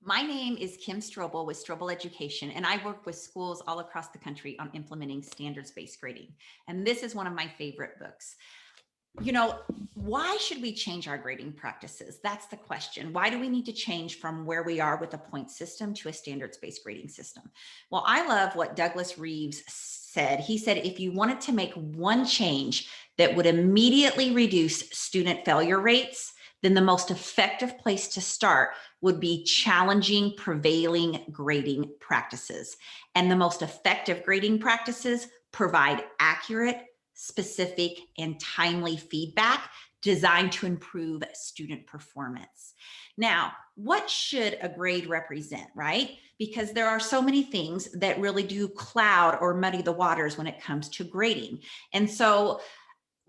My name is Kim Strobel with Strobel Education, and I work with schools all across the country on implementing standards-based grading. And this is one of my favorite books. You know, why should we change our grading practices? That's the question. Why do we need to change from where we are with a point system to a standards-based grading system? Well, I love what Douglas Reeves said. He said, if you wanted to make one change that would immediately reduce student failure rates, then the most effective place to start would be challenging prevailing grading practices. And the most effective grading practices provide accurate, specific, and timely feedback designed to improve student performance. Now, what should a grade represent, right? Because there are so many things that really do cloud or muddy the waters when it comes to grading. And so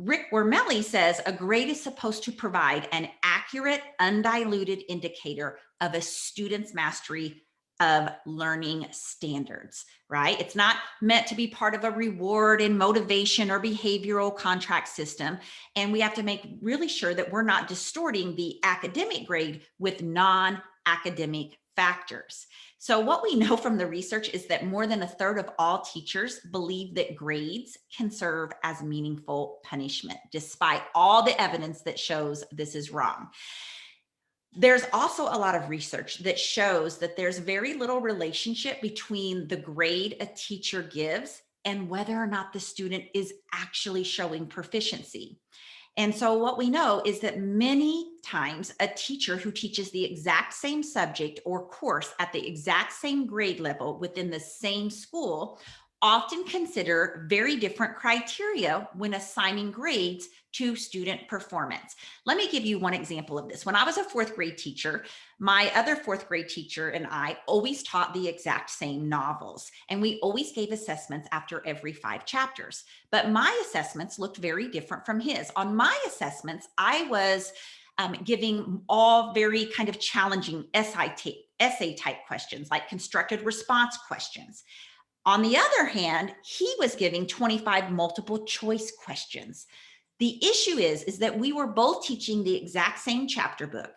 Rick Wormelli says a grade is supposed to provide an accurate, undiluted indicator of a student's mastery of learning standards, right? It's not meant to be part of a reward and motivation or behavioral contract system. And we have to make really sure that we're not distorting the academic grade with non-academic factors. So what we know from the research is that more than a third of all teachers believe that grades can serve as meaningful punishment, despite all the evidence that shows this is wrong. There's also a lot of research that shows that there's very little relationship between the grade a teacher gives and whether or not the student is actually showing proficiency. And so what we know is that many times a teacher who teaches the exact same subject or course at the exact same grade level within the same school often consider very different criteria when assigning grades to student performance. Let me give you one example of this. When I was a fourth grade teacher, my other fourth grade teacher and I always taught the exact same novels, and we always gave assessments after every 5 chapters. But my assessments looked very different from his. On my assessments, I was giving all very kind of challenging essay type questions, like constructed response questions. On the other hand, he was giving 25 multiple choice questions. The issue is that we were both teaching the exact same chapter book,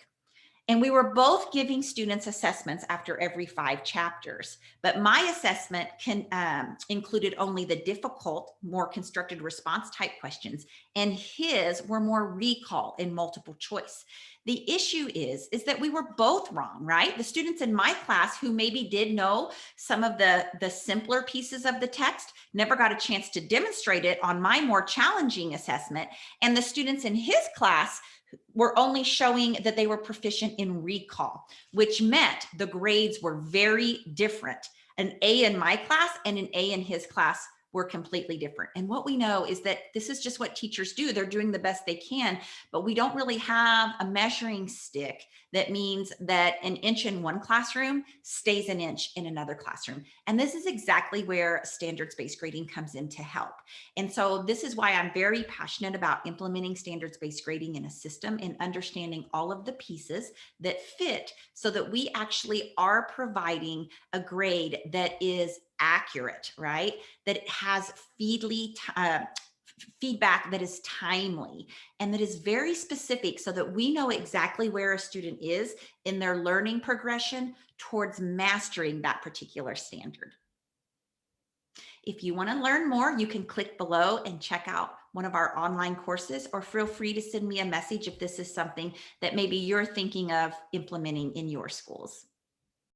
and we were both giving students assessments after every 5 chapters. But my assessment included only the difficult, more constructed response type questions, and his were more recall and multiple choice. The issue is that we were both wrong, right? The students in my class who maybe did know some of the simpler pieces of the text never got a chance to demonstrate it on my more challenging assessment. And the students in his class were only showing that they were proficient in recall, which meant the grades were very different. An A in my class and an A in his class were completely different. And what we know is that this is just what teachers do. They're doing the best they can, but we don't really have a measuring stick that means that an inch in one classroom stays an inch in another classroom. And this is exactly where standards-based grading comes in to help. And so this is why I'm very passionate about implementing standards-based grading in a system and understanding all of the pieces that fit so that we actually are providing a grade that is accurate, right? That it has feedback that is timely and that is very specific so that we know exactly where a student is in their learning progression towards mastering that particular standard. If you want to learn more, you can click below and check out one of our online courses, or feel free to send me a message if this is something that maybe you're thinking of implementing in your schools.